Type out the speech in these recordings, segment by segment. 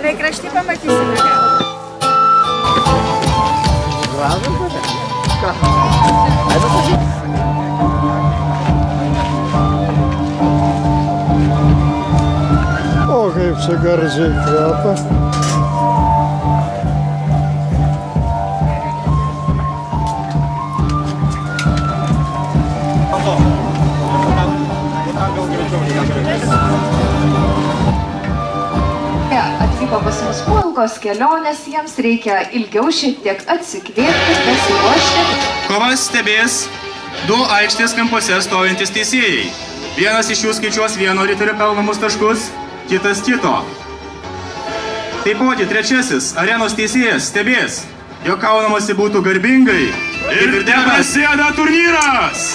Laikraštį pamatysime. O, kaip čia garžiai kvepia. Atvyko pas mus po ilgos kelionės, jiems reikia ilgiau šiek tiek atsikvėpti, pasiruošti. Kovas stebės du aikštės kampuose stovintys teisėjai. Vienas iš jų skaičiuos vieno riterio pelnomus taškus, kitas kito. Taipogi trečiasis arenos teisėjas stebės, jog kaunamasi būtų garbingai ir teprasideda turnyras!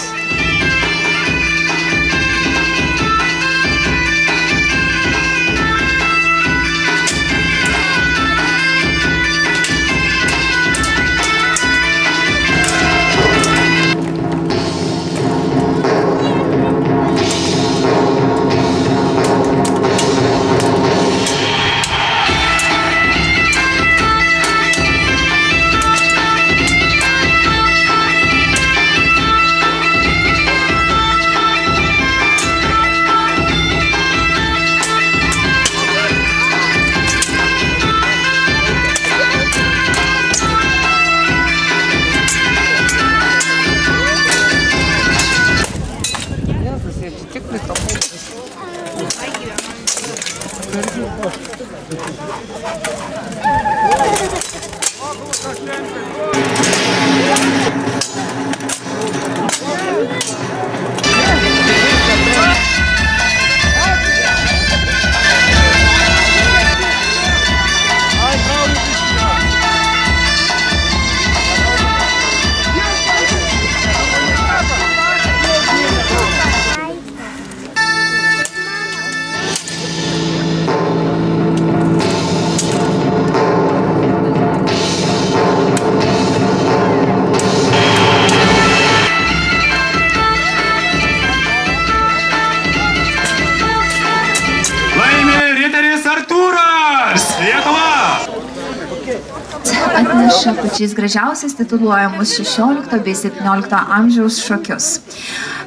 Atneša pačiais gražiausiais tituluojamus 16 bei 17 amžiaus šokius.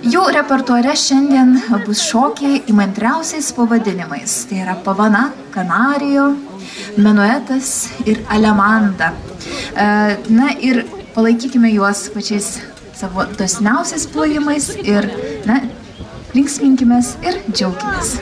Jų repertuare šiandien bus šokiai įmantriausiais pavadinimais. Tai yra pavana, kanarijo, menuetas ir alemanda. Na ir palaikykime juos pačiais savo dosniausiais plojimais ir linksminkimės ir džiaukimės.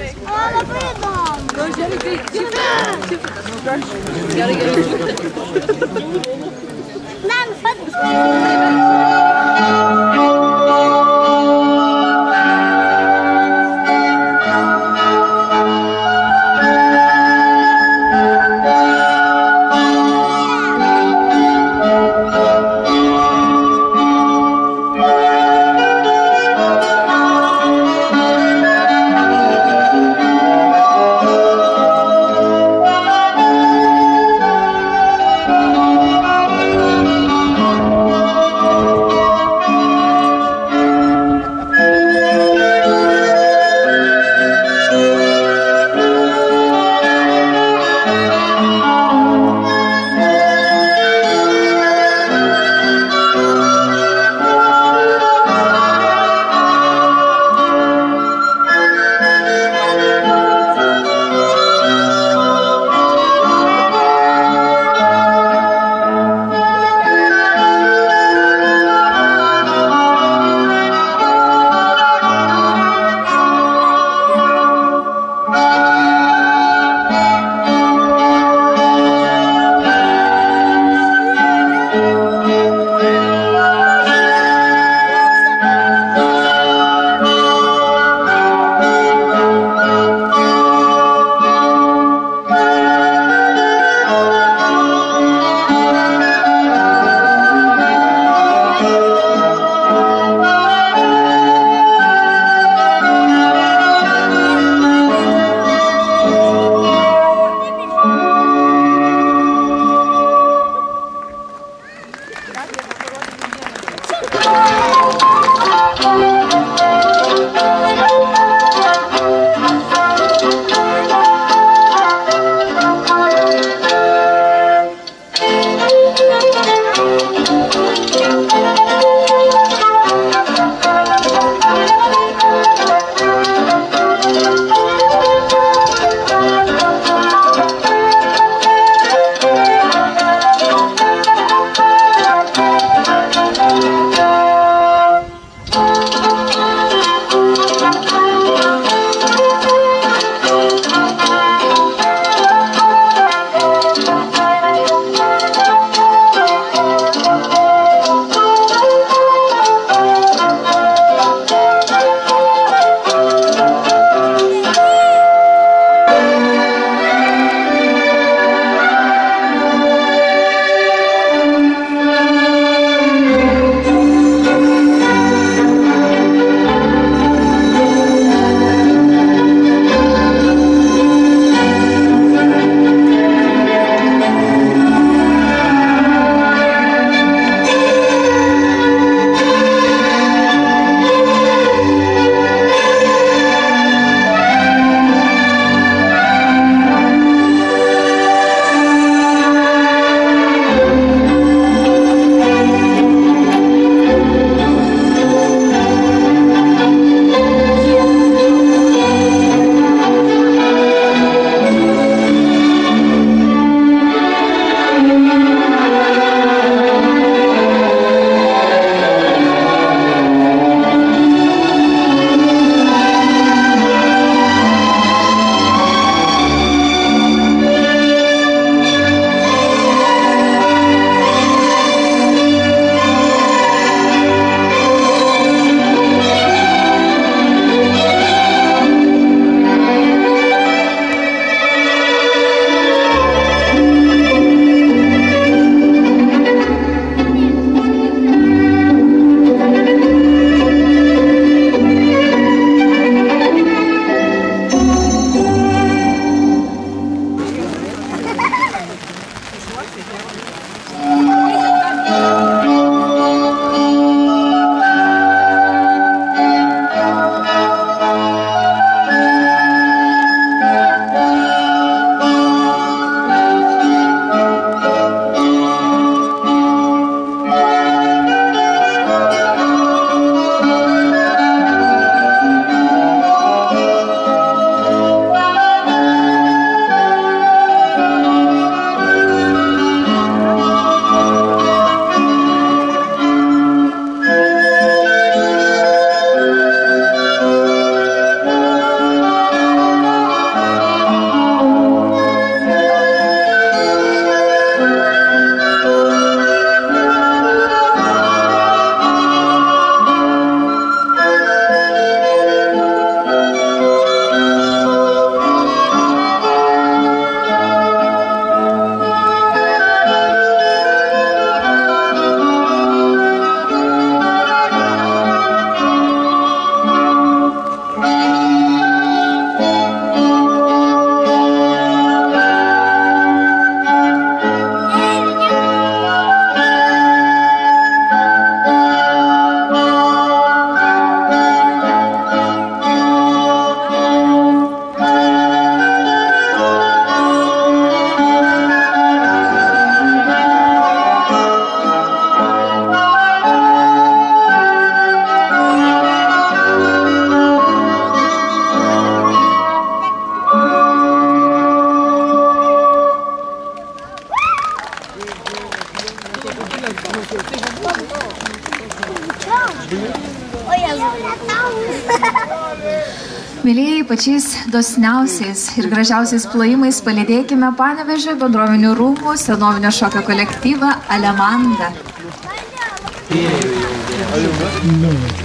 Mėlyjeji, pačiais dosniausiais ir gražiausiais plojimais palydėkime Panevėžio bendruomenių rūmų senovinio šokio kolektyvą Alemandą.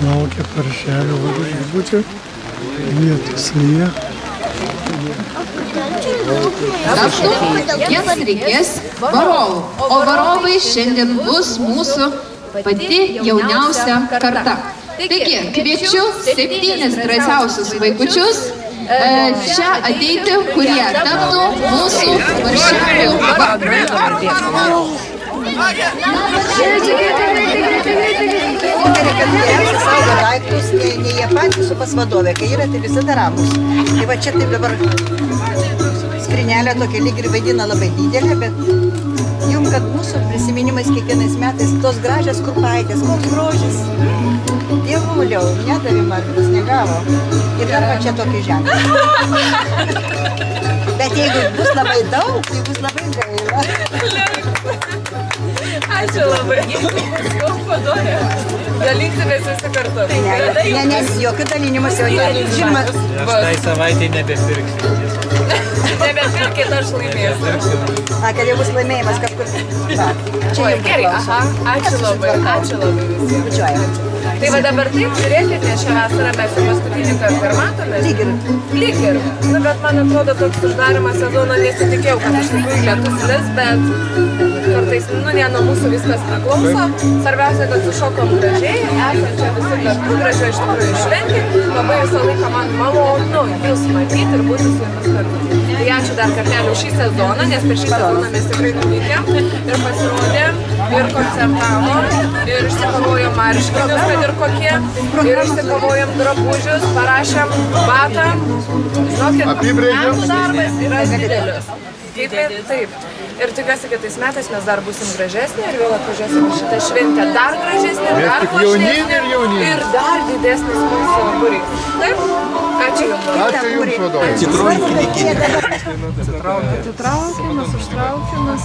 Laukia paršelio varžybų, vietos lyja. Dažnai jiems reikės varovų, o varovai šiandien bus mūsų pati jauniausia karta. Taigi, kviečiu 7 drąsiausius vaikučius čia ateiti, kurie taptų mūsų paršelių Geriausia saugo daiktus, ne jie patys su pas vadovė, kai yra, tai visada ramus. Tai va čia taip dabar skrinelė tokia lyg ir vaidina labai didelė, bet jum, kad mūsų prisiminimais kiekvienais metais tos gražios kurpaitės, koks grožis. Dievuliau, nedavė Marvinas, negavo. Ir dar va čia tokį ženklą. Bet jeigu bus labai daug, tai bus labai gaila. Ačiū labai. Padorė. Dalinsimės visi kartu. Ne, jokių dalinimas jau žinoma. Tai savaitėj nebepirksiu. Nebepirkit, aš laimėsiu. Kad jau bus laimėjimas kažkur. Čia jau priklauso. Ačiū labai visiems. Tai va dabar taip, žiūrėkit, nes šią vasarą mes jau paskutinį kartą ir matomės. Lyg ir. Nu, bet man atrodo, toks uždarimas sezono nesitikėjau, kad iš tikrųjų lietus lis, bet kartais, nu, ne nuo mūsų viskas priklauso. Svarbiausia, kad sušokom gražiai, esam čia visi kartu, gražiai iš tikrųjų šventį. Labai visą laiką man malonu jūs matyti ir būti su jumis kartu. Tai ačiū dar kartelį už šį sezoną, nes per šį sezoną mes tikrai nuvykėm ir pasirodėm, ir koncertavom, ir išsikavojom marškinius, kad ir kokie, ir išsikavojom drabužius, parašėm batą. Žinokit, metų darbas yra didelis. Taip. Ir tikiuosi, kad tais metais mes dar būsim gražesnė ir vėl atvažiuosim šitą šventę dar gražesnė, dar puošnesnė ir dar didesnis mūsų būrys. Taip? Ačiū Jums. Ačiū Jums, vadovai. Tikroji piniginė. Atsitraukimas, užtraukimas,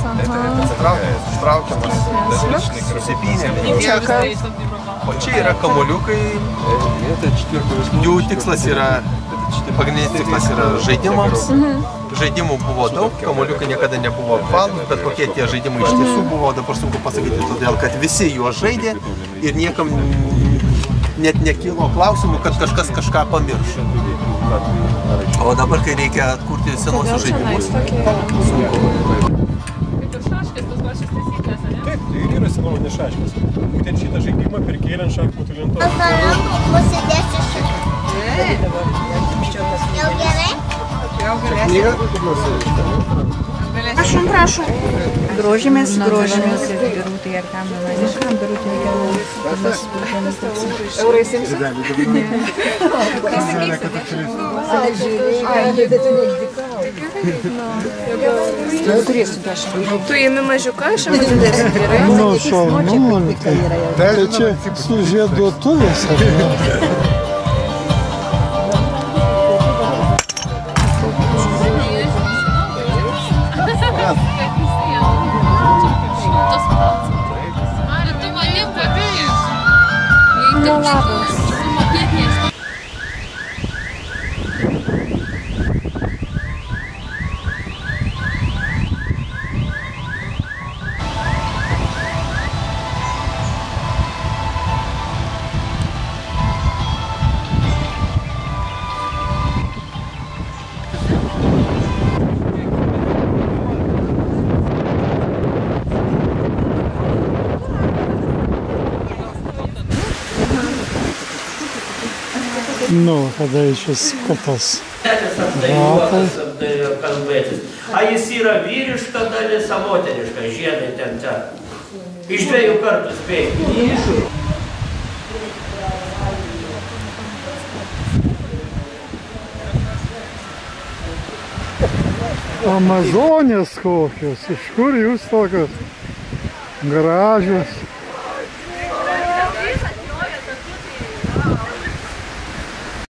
Susipynė. O čia yra kamuoliukai. Jų tikslas yra, pagrindinis tikslas yra žaidimams. Žaidimų buvo daug, kamuoliukai niekada nebuvo apvalūs, bet kokie tie žaidimai iš tiesų buvo, dabar sunku pasakyti, todėl kad visi juos žaidė ir niekam net nekilo klausimų, kad kažkas kažką pamiršo. O dabar, kai reikia atkurti senuosius žaidimus, sunku. Taip, tai ir yra senovinės šaškės. Būtent šitą žaidimą perkėlė ant šachmatų lentos. Jau gerai? Prašom. Grožimės. Eurais imsi? Tu įimi mažiuką, aš įimi didesnį. Nu, šaunuolį, tai čia su žieduotuvės, ar ne? Nu, kada šis kotas ratas. A jis yra vyriška dalis, a moteriška, žiedai ten. Iš 2 kartų spėjai. Amazonės kokios, iš kur jūs tokios gražios?